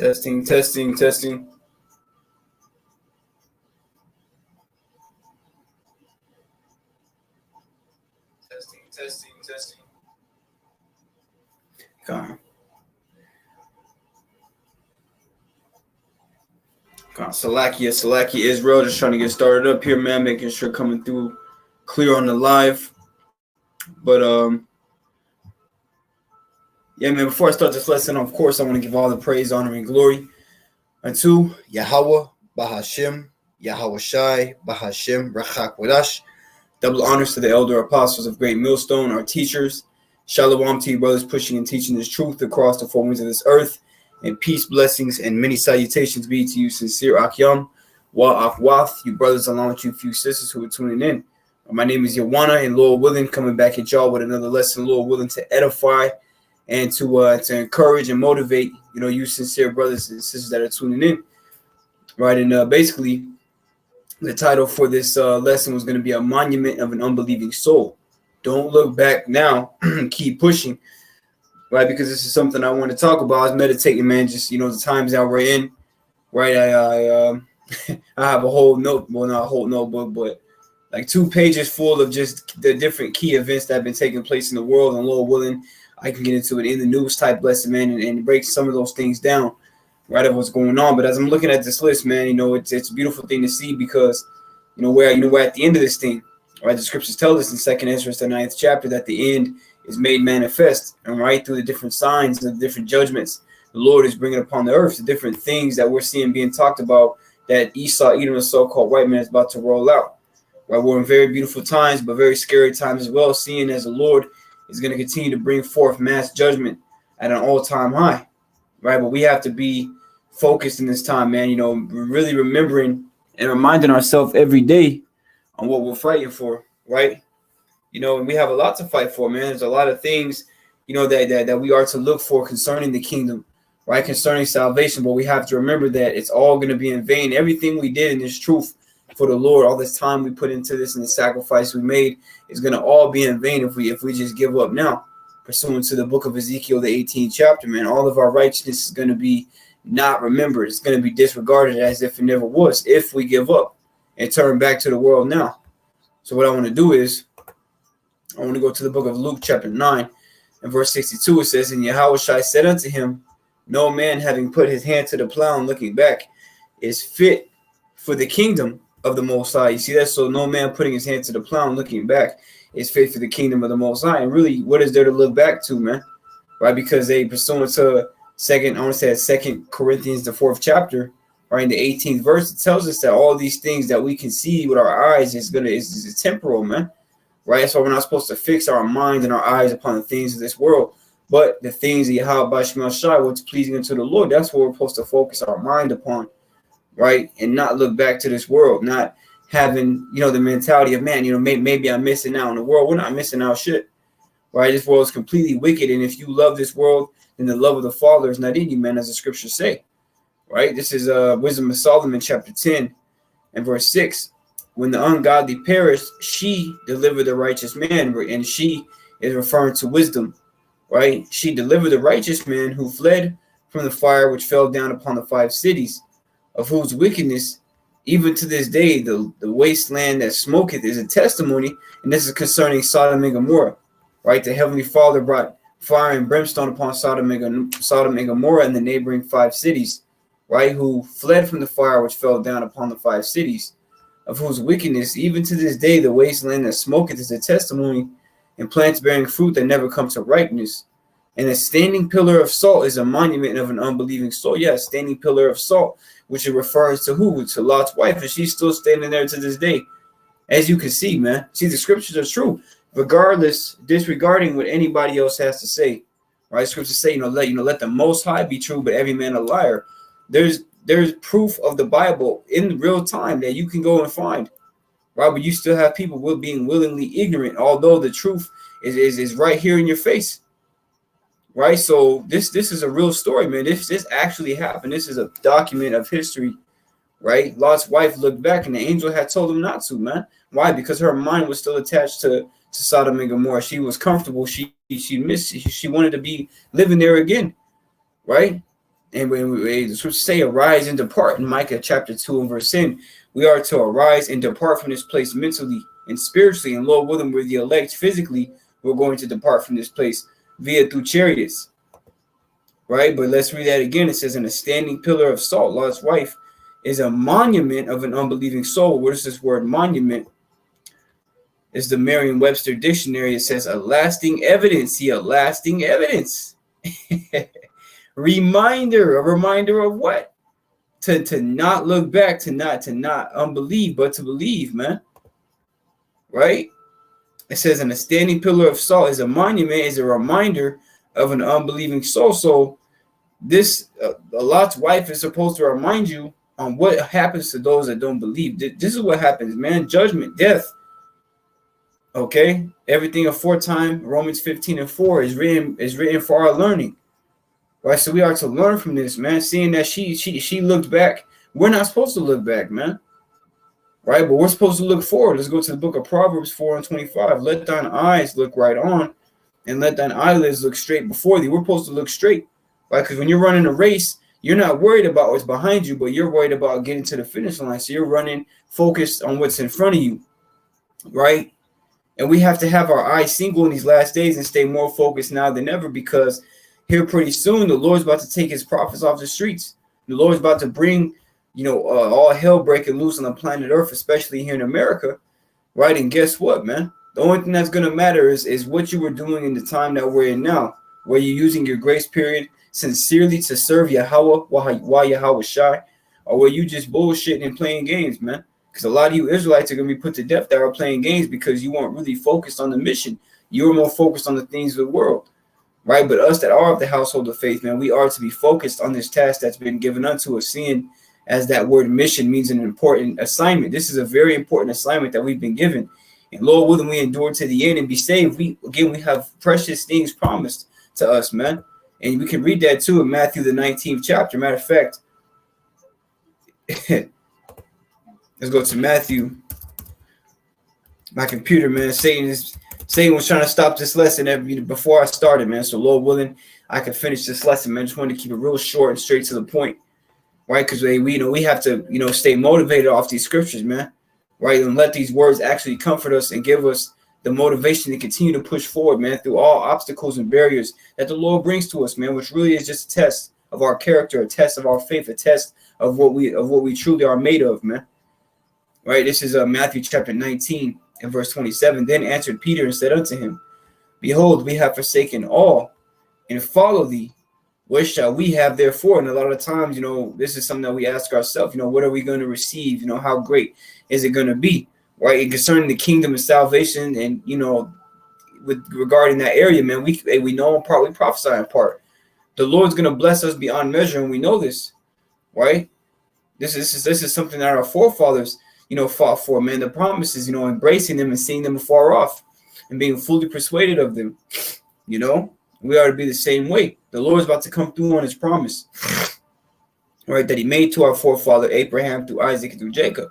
Testing, testing, testing. Testing, testing, testing. Come on. Salakia, Israel. Just trying to get started up here, man. Making sure coming through clear on the live. But yeah, man. Before I start this lesson, of course, I want to give all the praise, honor, and glory unto Yahweh, Bahashem, Yahweh Shai, Bahashem, Rachak Wadash. Double honors to the elder apostles of Great Millstone, our teachers. Shalom to you, brothers, pushing and teaching this truth across the four winds of this earth. And peace, blessings, and many salutations be to you, sincere Akyam, Wa Afwath, you brothers, along with you few sisters who are tuning in. My name is Yawana, and Lord willing, coming back at y'all with another lesson, Lord willing, to edify and to encourage and motivate, you sincere brothers and sisters that are tuning in. Right, and basically, the title for this lesson was going to be A Monument of an Unbelieving Soul. Don't look back now, keep pushing, right? Because this is something I want to talk about. I was meditating, man, just, the times that we're in, right? I have a whole note, well, not a whole notebook, but like 2 pages full of just the different key events that have been taking place in the world. And Lord willing, I can get into it in the news type lesson, man, and break some of those things down, right, of what's going on. But as I'm looking at this list, man, it's a beautiful thing to see because, we're at the end of this thing. Right, the scriptures tell us in 2 Ezra, the 9th chapter, that the end is made manifest, and right through the different signs and the different judgments the Lord is bringing upon the earth, the different things that we're seeing being talked about that Esau, Edom, the so-called white man, is about to roll out. Right, we're in very beautiful times, but very scary times as well, seeing as the Lord is going to continue to bring forth mass judgment at an all-time high. Right, but we have to be focused in this time, man. Really remembering and reminding ourselves every day on what we're fighting for, right? And we have a lot to fight for, man. There's a lot of things, that we are to look for concerning the kingdom, right? Concerning salvation, but we have to remember that it's all going to be in vain. Everything we did in this truth for the Lord, all this time we put into this and the sacrifice we made is going to all be in vain if we just give up now. Pursuant to the book of Ezekiel, the 18th chapter, man, all of our righteousness is going to be not remembered. It's going to be disregarded as if it never was if we give up and turn back to the world now. So what I want to do is I want to go to the book of Luke chapter 9 and verse 62. It says, And Yahweh Shai said unto him, No man having put his hand to the plow and looking back is fit for the kingdom of the Most High. You see that? So no man putting his hand to the plow and looking back is fit for the kingdom of the Most High. And really, what is there to look back to, man? Right? Because they pursuant to Second Corinthians, the 4th chapter, right, in the 18th verse, it tells us that all these things that we can see with our eyes is temporal, man. Right? So we're not supposed to fix our mind and our eyes upon the things of this world, but the things that Yahweh Shai, what's pleasing unto the Lord, that's what we're supposed to focus our mind upon, right? And not look back to this world, not having, the mentality of, man, maybe I'm missing out on the world. We're not missing out shit, right? This world is completely wicked, and if you love this world, then the love of the Father is not in you, man, as the scriptures say. Right, this is Wisdom of Solomon, chapter 10 and verse 6. When the ungodly perished, she delivered the righteous man, and she is referring to wisdom, right? She delivered the righteous man who fled from the fire which fell down upon the 5 cities, of whose wickedness, even to this day, the wasteland that smoketh is a testimony, and this is concerning Sodom and Gomorrah, right? The Heavenly Father brought fire and brimstone upon Sodom and Gomorrah and the neighboring 5 cities, right, who fled from the fire which fell down upon the 5 cities, of whose wickedness, even to this day, the wasteland that smoketh is a testimony, and plants bearing fruit that never come to ripeness. And a standing pillar of salt is a monument of an unbelieving soul. Yeah, a standing pillar of salt, which it refers to who? To Lot's wife, and she's still standing there to this day. As you can see, man. See, the scriptures are true, regardless, disregarding what anybody else has to say. Right? Scriptures say, let the Most High be true, but every man a liar. There's proof of the Bible in real time that you can go and find, right? But you still have people being willingly ignorant, although the truth is right here in your face, right? So this is a real story, man. This actually happened. This is a document of history, right? Lot's wife looked back, and the angel had told him not to, man. Why? Because her mind was still attached to Sodom and Gomorrah. She was comfortable. She wanted to be living there again, right? And when the scriptures say arise and depart in Micah chapter 2 and verse 10, we are to arise and depart from this place mentally and spiritually. And Lord willing, we're the elect physically. We're going to depart from this place through chariots. Right? But let's read that again. It says, in a standing pillar of salt, Lot's wife is a monument of an unbelieving soul. What is this word monument? It's the Merriam-Webster dictionary. It says a lasting evidence. See, a lasting evidence. A reminder of what? To not look back, to not unbelieve, but to believe, man. Right? It says, and a standing pillar of salt is a monument, is a reminder of an unbelieving soul. So this Lot's wife is supposed to remind you on what happens to those that don't believe. This is what happens, man. Judgment, death. Okay, everything aforetime, Romans 15:4 is written for our learning. Right, so we are to learn from this, man. Seeing that she looked back, we're not supposed to look back, man. Right, but we're supposed to look forward. Let's go to the book of Proverbs 4:25. Let thine eyes look right on, and let thine eyelids look straight before thee. We're supposed to look straight, right? Because when you're running a race, you're not worried about what's behind you, but you're worried about getting to the finish line. So you're running focused on what's in front of you, right? And we have to have our eyes single in these last days and stay more focused now than ever, because here pretty soon the Lord's about to take his prophets off the streets. The Lord's about to bring, all hell breaking loose on the planet Earth, especially here in America, right? And guess what, man? The only thing that's going to matter is what you were doing in the time that we're in now, where you're using your grace period sincerely to serve Yahweh while Yahweh shy, or were you just bullshitting and playing games, man? Because a lot of you Israelites are going to be put to death that are playing games because you weren't really focused on the mission. You were more focused on the things of the world, right? But us that are of the household of faith, man, we are to be focused on this task that's been given unto us, seeing as that word mission means an important assignment. This is a very important assignment that we've been given. And Lord willing, we endure to the end and be saved. We have precious things promised to us, man. And we can read that too in Matthew the 19th chapter. Matter of fact, let's go to Matthew. My computer, man. Satan was trying to stop this lesson before I started, man. So Lord willing, I can finish this lesson, man. Just wanted to keep it real short and straight to the point, right? Because we have to stay motivated off these scriptures, man, right? And let these words actually comfort us and give us the motivation to continue to push forward, man, through all obstacles and barriers that the Lord brings to us, man, which really is just a test of our character, a test of our faith, a test of what we truly are made of, man. Right? This is Matthew chapter 19 and verse 27. Then answered Peter and said unto him, behold, we have forsaken all and follow thee. What shall we have therefore? And a lot of times, this is something that we ask ourselves, what are we going to receive? How great is it going to be? Right? And concerning the kingdom of salvation and, with regarding that area, man, we know in part, we prophesy in part. The Lord's going to bless us beyond measure, and we know this, right? This is something that our forefathers, fought for, man. The promises, embracing them and seeing them afar off and being fully persuaded of them, we are to be the same way. The Lord's about to come through on his promise, right, that he made to our forefather Abraham through Isaac and through Jacob,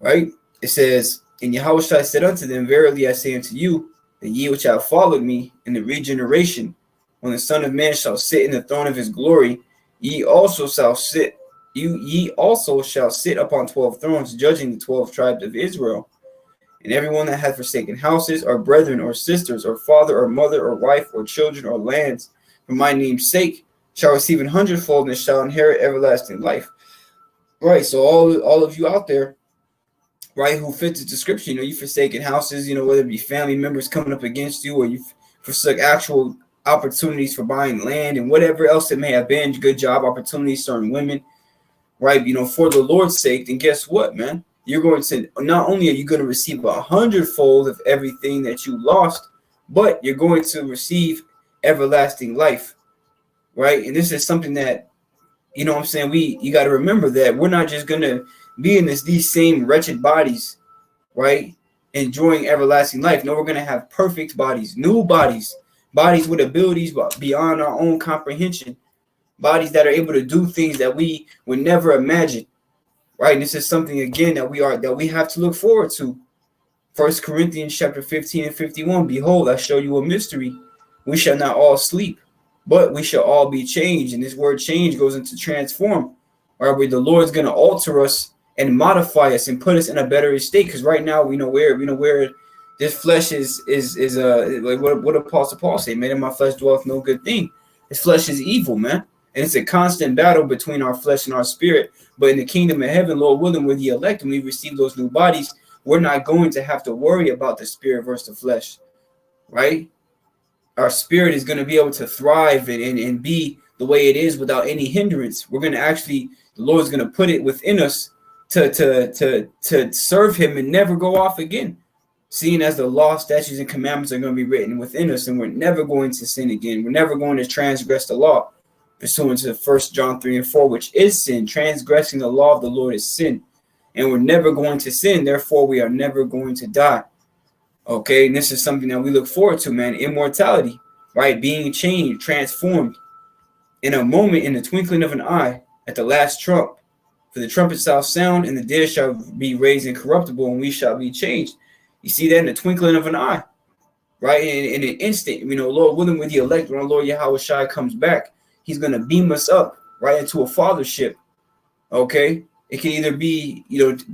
right? It says, and Yahweh said unto them, verily I say unto you, that ye which have followed me in the regeneration, when the Son of Man shall sit in the throne of his glory, ye also shall sit upon 12 thrones, judging the 12 tribes of Israel. And everyone that hath forsaken houses, or brethren, or sisters, or father, or mother, or wife, or children, or lands, for my name's sake, shall receive 100-fold and shall inherit everlasting life. Right, so all of you out there, right, who fit the description, you forsaken houses, whether it be family members coming up against you, or you forsook actual opportunities for buying land and whatever else it may have been, good job opportunities, certain women, right, for the Lord's sake, then guess what, man? You're going to, not only are you going to receive 100-fold of everything that you lost, but you're going to receive everlasting life, right? And this is something that, you got to remember that we're not just going to be in these same wretched bodies, right, enjoying everlasting life. No, we're going to have perfect bodies, new bodies with abilities beyond our own comprehension, bodies that are able to do things that we would never imagine, right? And this is something, again, that we have to look forward to. 1 Corinthians chapter 15 and 51, behold, I show you a mystery. We shall not all sleep, but we shall all be changed. And this word change goes into transform, right? Where the Lord's going to alter us and modify us and put us in a better state. Because right now we know where this flesh is like what Apostle Paul say, man, in my flesh dwelleth no good thing. This flesh is evil, man. And it's a constant battle between our flesh and our spirit. But in the kingdom of heaven, Lord willing, we're the elect, and we receive those new bodies, we're not going to have to worry about the spirit versus the flesh, right? Our spirit is going to be able to thrive and be the way it is without any hindrance. We're going to actually, the Lord's going to put it within us to serve him and never go off again. Seeing as the law, statutes, and commandments are going to be written within us, and we're never going to sin again. We're never going to transgress the law, pursuant to 1 John 3 and 4, which is sin. Transgressing the law of the Lord is sin. And we're never going to sin, therefore we are never going to die. Okay, and this is something that we look forward to, man. Immortality, right? Being changed, transformed in a moment, in the twinkling of an eye, at the last trump. For the trumpet shall sound, and the dead shall be raised incorruptible, and we shall be changed. You see that in the twinkling of an eye, right? In an instant, Lord willing, with the elect, when our Lord Yahweh Shai comes back, he's going to beam us up right into a fathership. Okay, it can either be,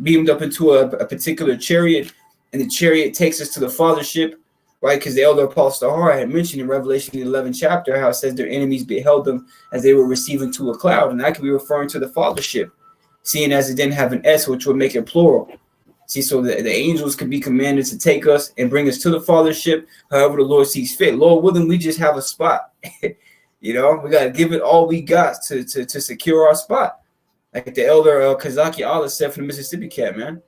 beamed up into a particular chariot, and the chariot takes us to the fathership, right? Because the elder apostle Tahar had mentioned in Revelation 11 chapter how it says their enemies beheld them as they were receiving to a cloud, and that could be referring to the fathership, seeing as it didn't have an S, which would make it plural. See, so the angels could be commanded to take us and bring us to the fathership, however the Lord sees fit. Lord willing, we just have a spot. We got to give it all we got to secure our spot. Like the elder Kazaki Allah said from the Mississippi Cat, man.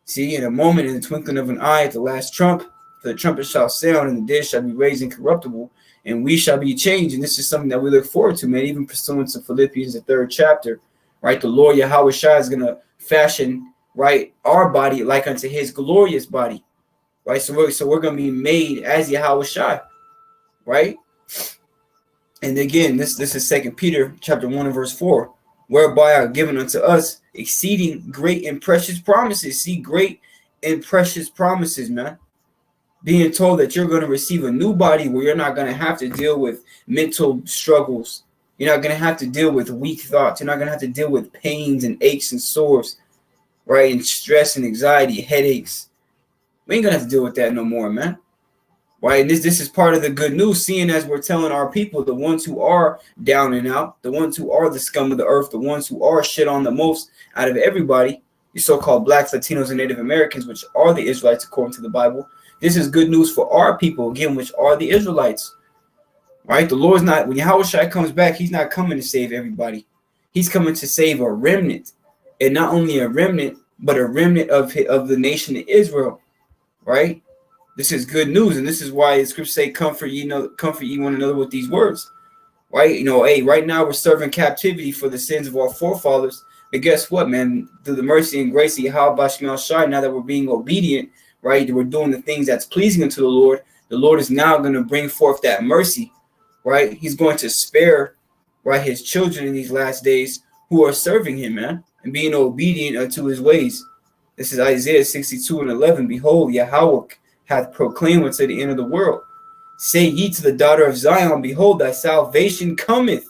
See, in a moment, in the twinkling of an eye, at the last trump, for the trumpet shall sound, and the dead shall be raised incorruptible, and we shall be changed. And this is something that we look forward to, man, even pursuant to Philippians, the 3rd chapter, right? The Lord Yahweh Shai is going to fashion, right, our body like unto his glorious body, right? So we're going to be made as Yahweh Shai, right? And again, this is 2 Peter chapter 1 and verse 4, whereby are given unto us exceeding great and precious promises. See, great and precious promises, man. Being told that you're going to receive a new body where you're not going to have to deal with mental struggles. You're not going to have to deal with weak thoughts. You're not going to have to deal with pains and aches and sores, right? And stress and anxiety, headaches. We ain't going to have to deal with that no more, man. Right? And this is part of the good news, seeing as we're telling our people, the ones who are down and out, the ones who are the scum of the earth, the ones who are shit on the most out of everybody, the so-called blacks, Latinos, and Native Americans, which are the Israelites according to the Bible. This is good news for our people, again, which are the Israelites. Right? The Lord's not, when Yahweh Shai comes back, he's not coming to save everybody. He's coming to save a remnant. And not only a remnant, but a remnant of the nation of Israel. Right? This is good news, and this is why the scriptures say, comfort ye one another with these words. Right? Hey, right now we're serving captivity for the sins of our forefathers. But guess what, man? Through the mercy and grace of Yahweh Shai, now that we're being obedient, right? We're doing the things that's pleasing unto the Lord is now going to bring forth that mercy, right? He's going to spare, right, his children in these last days who are serving him, man, and being obedient unto his ways. This is Isaiah 62 and 11. Behold, Yahweh hath proclaimed unto the end of the world. Say ye to the daughter of Zion, behold, thy salvation cometh.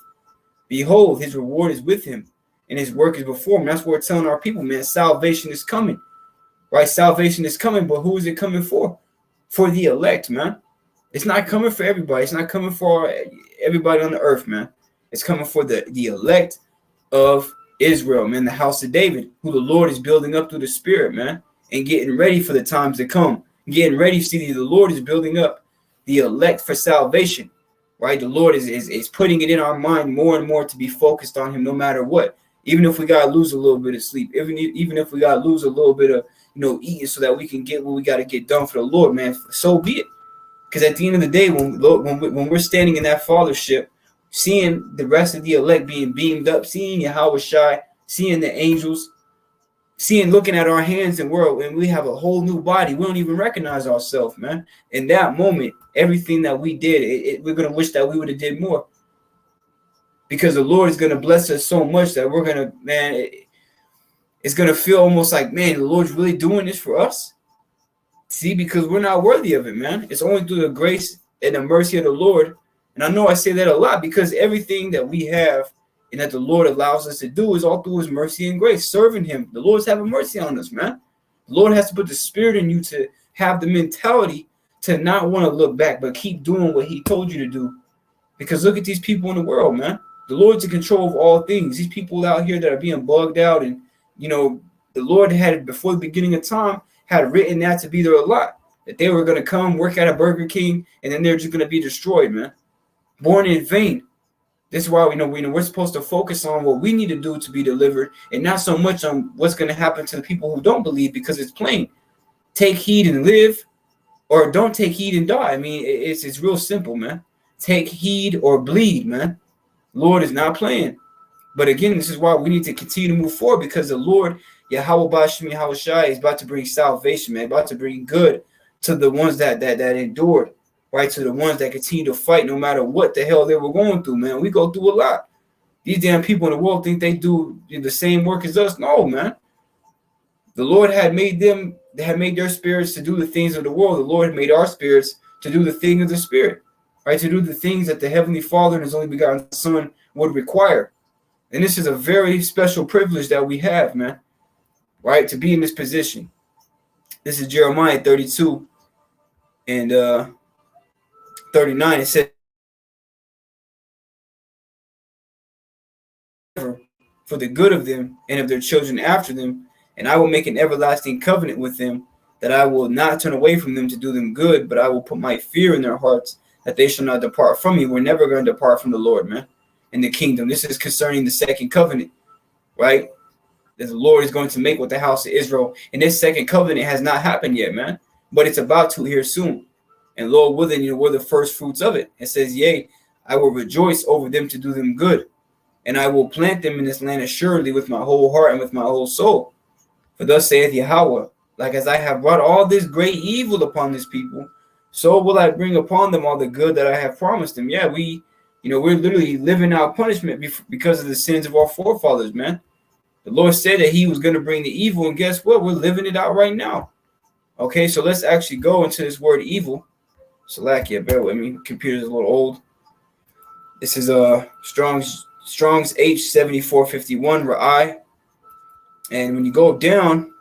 Behold, his reward is with him, and his work is before him. That's what we're telling our people, man. Salvation is coming. Right? Salvation is coming, but who is it coming for? For the elect, man. It's not coming for everybody. It's not coming for everybody on the earth, man. It's coming for the elect of Israel, man, the house of David, who the Lord is building up through the Spirit, man, and getting ready for the times to come. Getting ready, see, the Lord is building up the elect for salvation, right? The Lord is putting it in our mind more and more to be focused on him no matter what. Even if we got to lose a little bit of sleep, even if we got to lose a little bit of, eating so that we can get what we got to get done for the Lord, man, so be it. Because at the end of the day, when we're standing in that fathership, seeing the rest of the elect being beamed up, seeing Yahweh Shai, seeing the angels, looking at our hands and we have a whole new body, we don't even recognize ourselves, man. In that moment, everything that we did, we're going to wish that we would have did more. Because the Lord is going to bless us so much that we're going to, man, it's going to feel almost like, man, the Lord's really doing this for us. See, because we're not worthy of it, man. It's only through the grace and the mercy of the Lord And I know I say that a lot because everything that we have and that the Lord allows us to do is all through his mercy and grace, serving him. The Lord's having mercy on us, man. The Lord has to put the spirit in you to have the mentality to not want to look back, but keep doing what he told you to do. Because look at these people in the world, man. The Lord's in control of all things. These people out here that are being bugged out, and the Lord had, before the beginning of time, had written that to be their lot, that they were going to come work at a Burger King, and then they're just going to be destroyed, man. Born in vain. This is why we're supposed to focus on what we need to do to be delivered, and not so much on what's going to happen to the people who don't believe, because it's plain. Take heed and live, or don't take heed and die. I mean, it's real simple, man. Take heed or bleed, man. Lord is not playing. But again, this is why we need to continue to move forward, because the Lord, Yahweh Bashim Yahweh Shai, is about to bring salvation, man, about to bring good to the ones that endured, right? To the ones that continue to fight no matter what the hell they were going through, man. We go through a lot. These damn people in the world think they do the same work as us. No, man. The Lord had made their spirits to do the things of the world. The Lord had made our spirits to do the thing of the Spirit, right? To do the things that the Heavenly Father and his only begotten Son would require. And this is a very special privilege that we have, man, right? To be in this position. This is Jeremiah 32 and 39. It said, for the good of them and of their children after them, and I will make an everlasting covenant with them, that I will not turn away from them to do them good, but I will put my fear in their hearts, that they shall not depart from me. We're never going to depart from the Lord, man, in the kingdom. This is concerning the second covenant, right? That the Lord is going to make with the house of Israel. And this second covenant has not happened yet, man, but it's about to here soon. And Lord willing, we're the first fruits of it. It says, yea, I will rejoice over them to do them good, and I will plant them in this land assuredly with my whole heart and with my whole soul. For thus saith Yahweh, like as I have brought all this great evil upon this people, so will I bring upon them all the good that I have promised them. Yeah, we're literally living out punishment because of the sins of our forefathers, man. The Lord said that he was going to bring the evil, and guess what? We're living it out right now. Okay, so let's actually go into this word evil. Salakia, bear with me. Computer's a little old. This is Strong's H7451 Ra'ai. And when you go down,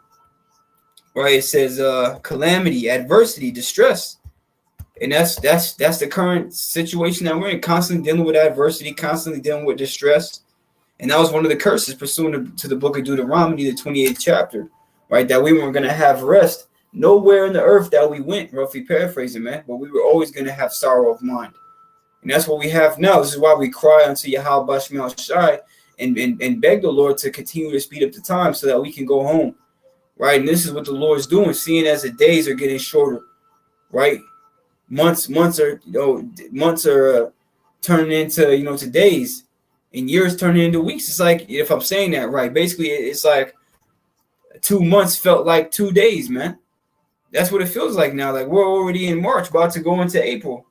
right, it says calamity, adversity, distress. And that's the current situation that we're in, constantly dealing with adversity, constantly dealing with distress. And that was one of the curses pursuant to the book of Deuteronomy, the 28th chapter, right? That we weren't going to have rest nowhere in the earth that we went, roughly paraphrasing, man. But we were always going to have sorrow of mind. And that's what we have now. This is why we cry unto Yahweh Bashmiel Shai and beg the Lord to continue to speed up the time so that we can go home, right? And this is what the Lord's doing, seeing as the days are getting shorter, right? Months are turning into to days, and years turning into weeks. It's like, if I'm saying that right, basically it's like 2 months felt like 2 days, man. That's what it feels like now. Like we're already in March, about to go into April.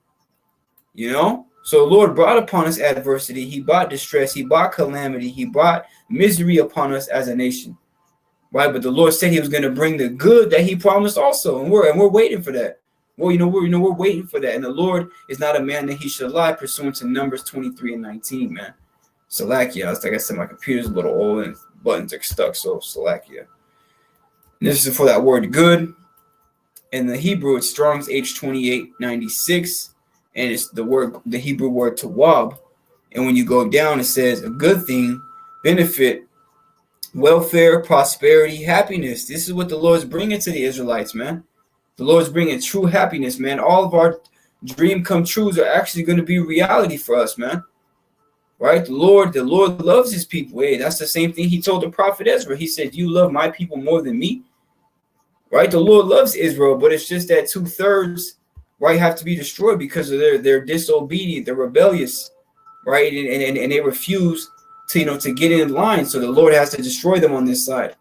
So the Lord brought upon us adversity. He brought distress. He brought calamity. He brought misery upon us as a nation, right? But the Lord said he was going to bring the good that he promised also. And we're waiting for that. Well, we're waiting for that. And the Lord is not a man that he should lie, pursuant to Numbers 23 and 19, man. Salakia. Like I said, my computer's a little old and buttons are stuck. So Salakia. And this is for that word good. In the Hebrew, it's Strong's H2896. And it's the Hebrew word tawab. And when you go down, it says a good thing, benefit, welfare, prosperity, happiness. This is what the Lord's bringing to the Israelites, man. The Lord's bringing true happiness, man. All of our dream come trues are actually going to be reality for us, man. Right? The Lord loves his people. Hey, that's the same thing he told the prophet Ezra. He said, you love my people more than me. Right? The Lord loves Israel, but it's just that 2/3, right, have to be destroyed because of their disobedient, they're rebellious, right? And they refuse to get in line. So the Lord has to destroy them on this side,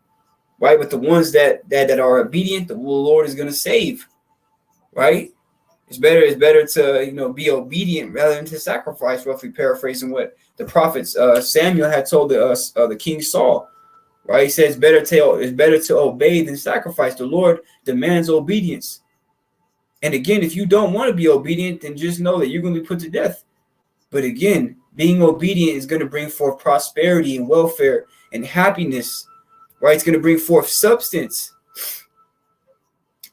right? But the ones that are obedient, the Lord is going to save, right? It's better to be obedient rather than to sacrifice. Roughly paraphrasing what the prophet Samuel had told the King Saul, right? He says it's better to obey than sacrifice. The Lord demands obedience. And again, if you don't want to be obedient, then just know that you're going to be put to death. But again, being obedient is going to bring forth prosperity and welfare and happiness, right? It's going to bring forth substance,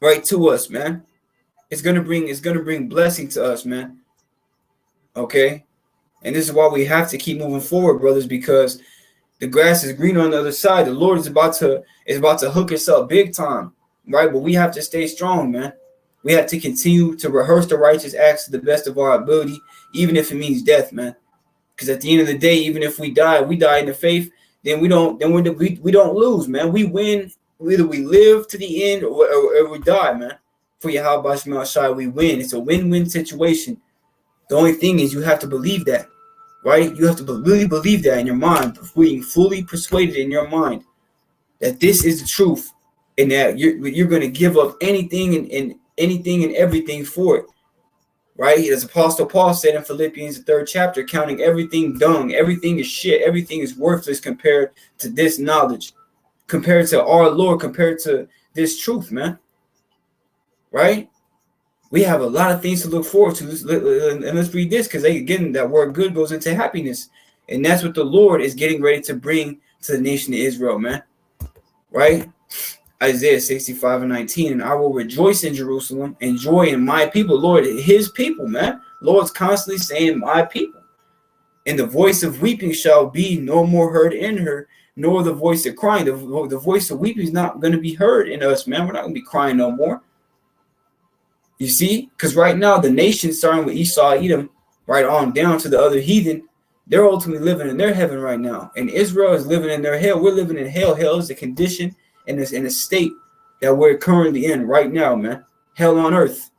right, to us, man. It's going to bring blessing to us, man. Okay? And this is why we have to keep moving forward, brothers, because the grass is green on the other side. The Lord is about to hook us up big time, right? But we have to stay strong, man. We have to continue to rehearse the righteous acts to the best of our ability, even if it means death, man. Because at the end of the day, even if we die in the faith, then we don't lose, man. We win. Either we live to the end or we die, man. For Yahweh Shema Shai, we win. It's a win-win situation. The only thing is you have to believe that, right? You have to really believe that in your mind, being fully persuaded in your mind that this is the truth, and that you're going to give up anything and everything for it, right? As Apostle Paul said in Philippians, the 3rd chapter, counting everything dung, everything is shit, everything is worthless compared to this knowledge, compared to our Lord, compared to this truth, man, right? We have a lot of things to look forward to. And let's read this, because again, that word good goes into happiness. And that's what the Lord is getting ready to bring to the nation of Israel, man. Right? Isaiah 65:19. And I will rejoice in Jerusalem and joy in my people. Lord, his people, man. Lord's constantly saying my people. And the voice of weeping shall be no more heard in her, nor the voice of crying. The voice of weeping is not going to be heard in us, man. We're not going to be crying no more. You see, because right now the nation, starting with Esau, Edom, right on down to the other heathen, they're ultimately living in their heaven right now, and Israel is living in their hell. We're living in hell. Hell is the condition and is in a state that we're currently in right now, man. Hell on earth.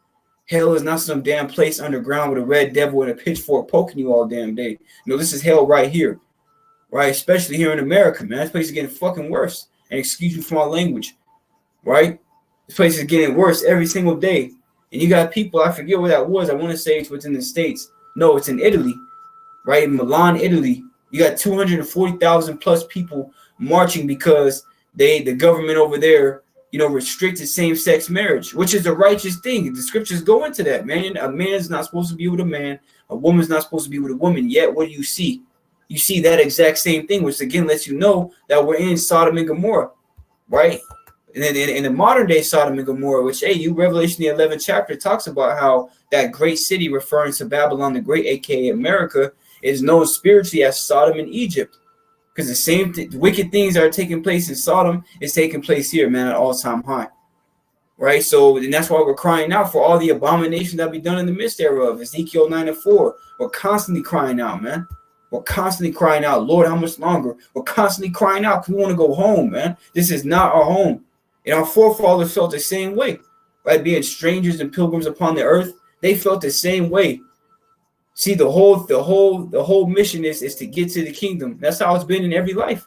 Hell is not some damn place underground with a red devil and a pitchfork poking you all damn day. No, this is hell right here, right? Especially here in America, man. This place is getting fucking worse. And excuse me for my language, right? This place is getting worse every single day. And you got people, I forget where that was. I want to say it's within the States. No, it's in Italy, right? In Milan, Italy. You got 240,000 plus people marching because the government over there, restricted same-sex marriage, which is a righteous thing. The scriptures go into that, man. A man is not supposed to be with a man. A woman's not supposed to be with a woman. Yet, what do you see? You see that exact same thing, which again lets you know that we're in Sodom and Gomorrah, right? And then in the modern day Sodom and Gomorrah, which, Revelation the 11th chapter talks about how that great city, referring to Babylon the Great, aka America, is known spiritually as Sodom and Egypt. Because the same wicked things that are taking place in Sodom is taking place here, man, at all-time high. Right? So, and that's why we're crying out for all the abominations that be done in the midst thereof. Ezekiel 9:4. We're constantly crying out, man. We're constantly crying out, Lord, how much longer? We're constantly crying out because we want to go home, man. This is not our home. And our forefathers felt the same way, right? Being strangers and pilgrims upon the earth, they felt the same way. See, the whole mission is to get to the kingdom. That's how it's been in every life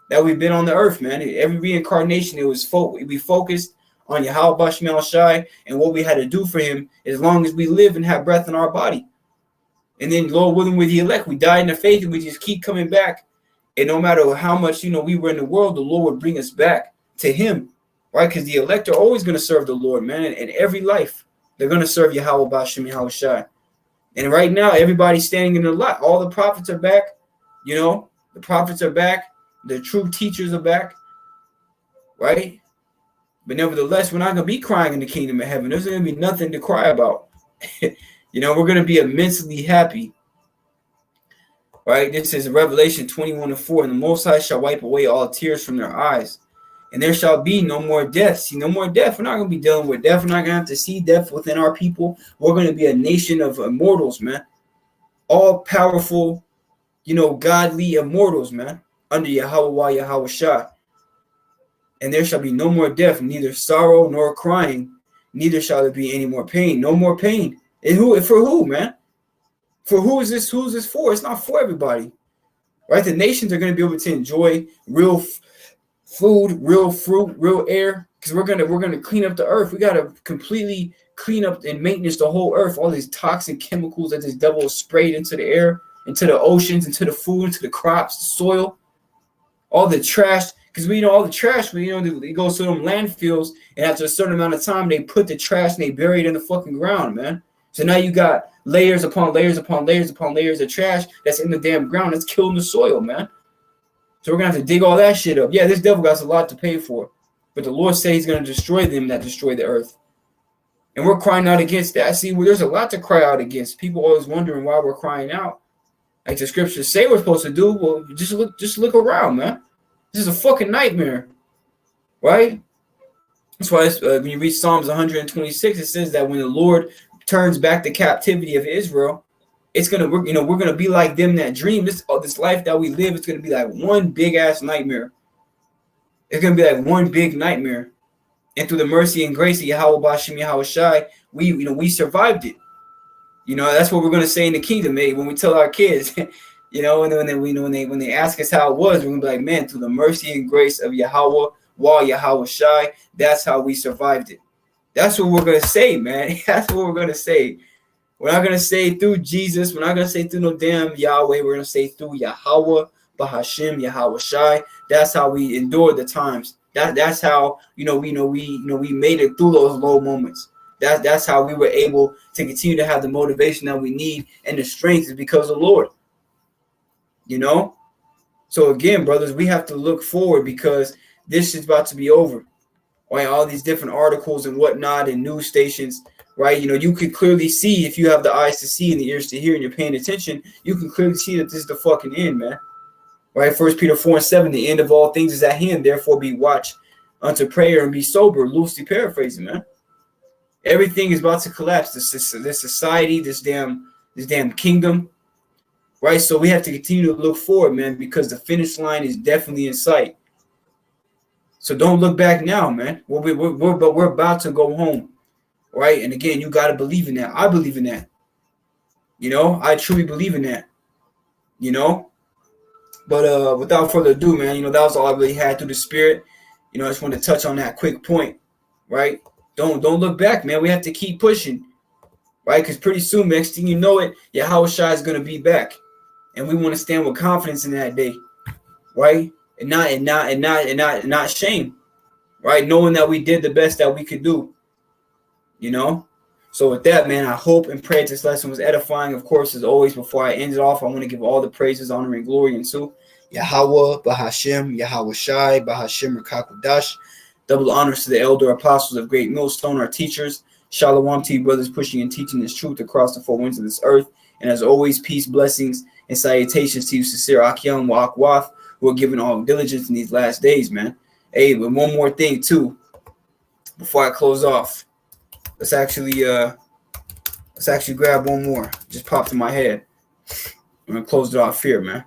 that we've been on the earth, man. Every reincarnation, we focused on Yahweh Shema Shai and what we had to do for him as long as we live and have breath in our body. And then, Lord willing, with the elect, we die in the faith and we just keep coming back. And no matter how much, we were in the world, the Lord would bring us back to him. Right, because the elect are always going to serve the Lord, man. In every life, they're going to serve Yahweh B'Shem Yahweh Shai. And right now, everybody's standing in the light. All the prophets are back. The prophets are back. The true teachers are back. Right? But nevertheless, we're not going to be crying in the kingdom of heaven. There's going to be nothing to cry about. We're going to be immensely happy. Right? This is Revelation 21:4. And the Most High shall wipe away all tears from their eyes. And there shall be no more death. See, no more death. We're not going to be dealing with death. We're not going to have to see death within our people. We're going to be a nation of immortals, man. All powerful, godly immortals, man. Under Yahweh Yahweh Shai. And there shall be no more death, neither sorrow nor crying. Neither shall there be any more pain. No more pain. And for who, man? For who is this? Who is this for? It's not for everybody. Right? The nations are going to be able to enjoy real food, real fruit, real air, because we're gonna clean up the earth. We gotta completely clean up and maintenance the whole earth. All these toxic chemicals that this devil has sprayed into the air, into the oceans, into the food, into the crops, the soil, all the trash. Because all the trash, it goes to them landfills, and after a certain amount of time, they put the trash and they bury it in the fucking ground, man. So now you got layers upon layers upon layers upon layers of trash that's in the damn ground that's killing the soil, man. So we're going to have to dig all that shit up. Yeah, this devil got a lot to pay for. But the Lord says he's going to destroy them that destroy the earth. And we're crying out against that. See, there's a lot to cry out against. People always wondering why we're crying out. Like the scriptures say we're supposed to do. Well, just look around, man. This is a fucking nightmare. Right? That's why when you read Psalms 126, it says that when the Lord turns back the captivity of Israel, we're gonna be like them that dream. This life that we live, it's gonna be like one big ass nightmare. It's gonna be like one big nightmare. And through the mercy and grace of Yahweh Bashim Yahweh Shai, we survived it. That's what we're gonna say in the kingdom, mate. When we tell our kids, and when they ask us how it was, we're gonna be like, man, through the mercy and grace of Yahweh Yahweh Shai, that's how we survived it. That's what we're gonna say, man. That's what we're gonna say. We're not gonna say through Jesus. We're not gonna say through no damn Yahweh. We're gonna say through Yahweh Bahashim Yahweh Shai. That's how we endured the times. That's how we made it through those low moments. That's how we were able to continue to have the motivation that we need, and the strength is because of the Lord. So again, brothers, we have to look forward because this is about to be over. Right? All these different articles and whatnot and news stations, right? You could clearly see, if you have the eyes to see and the ears to hear and you're paying attention, you can clearly see that this is the fucking end, man. Right? 1 Peter 4:7, the end of all things is at hand. Therefore be watch unto prayer and be sober, loosely paraphrasing, man. Everything is about to collapse. This society, this damn kingdom. Right? So we have to continue to look forward, man, because the finish line is definitely in sight. So don't look back now, man. We're about to go home, right? And again, you got to believe in that. I believe in that. I truly believe in that. But without further ado, man, that was all I really had through the Spirit. I just want to touch on that quick point, right? Don't look back, man. We have to keep pushing, right? Because pretty soon, next thing you know it, Yahweh Shai is going to be back, and we want to stand with confidence in that day, right? And not shame, right? Knowing that we did the best that we could do, So with that, man, I hope and pray this lesson was edifying. Of course, as always, before I end it off, I want to give all the praises, honor, and glory unto Yahweh, Bahashim, Yahweh Shai, Bahashim, Rakakudash. Double honors to the elder apostles of Great Millstone, our teachers. Shalom to you, brothers, pushing and teaching this truth across the four winds of this earth. And as always, peace, blessings, and salutations to you, sincere Akyam wa Akwath, who are giving all diligence in these last days, man. Hey, but one more thing, too, before I close off. Let's actually grab one more. Just popped in my head. I'm going to close it off here, man.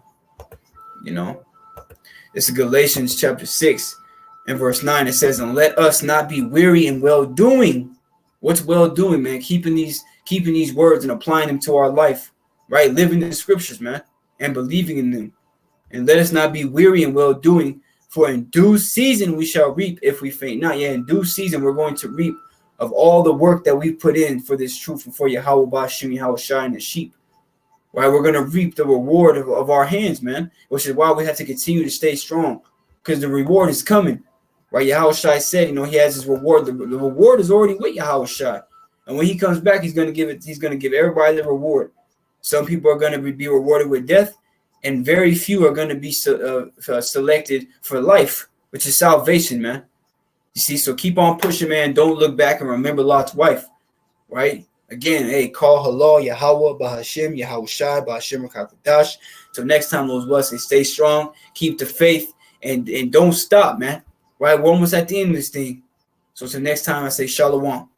This is Galatians chapter 6 and verse 9. It says, and let us not be weary in well-doing. What's well-doing, man? Keeping these words and applying them to our life, right? Living the scriptures, man, and believing in them. And let us not be weary in well-doing, for in due season we shall reap if we faint not. Yeah, in due season we're going to reap of all the work that we put in for this truth and for Yahweh Bashim Yahweh Shai and the sheep. Right? We're going to reap the reward of our hands, man, which is why we have to continue to stay strong, because the reward is coming. Right? Yahweh Shai said, he has his reward. The reward is already with Yahweh Shai. And when he comes back, he's going to give everybody the reward. Some people are going to be rewarded with death, and very few are going to be selected for life, which is salvation, man. You see, so keep on pushing, man. Don't look back, and remember Lot's wife, right? Again, hey, call halal, Yahweh, Bahashim, Yahweh Shai, Bahashim, Rakakudash. So next time, those blessings, stay strong, keep the faith, and don't stop, man. Right? We're almost at the end of this thing. So till next time, I say shalom.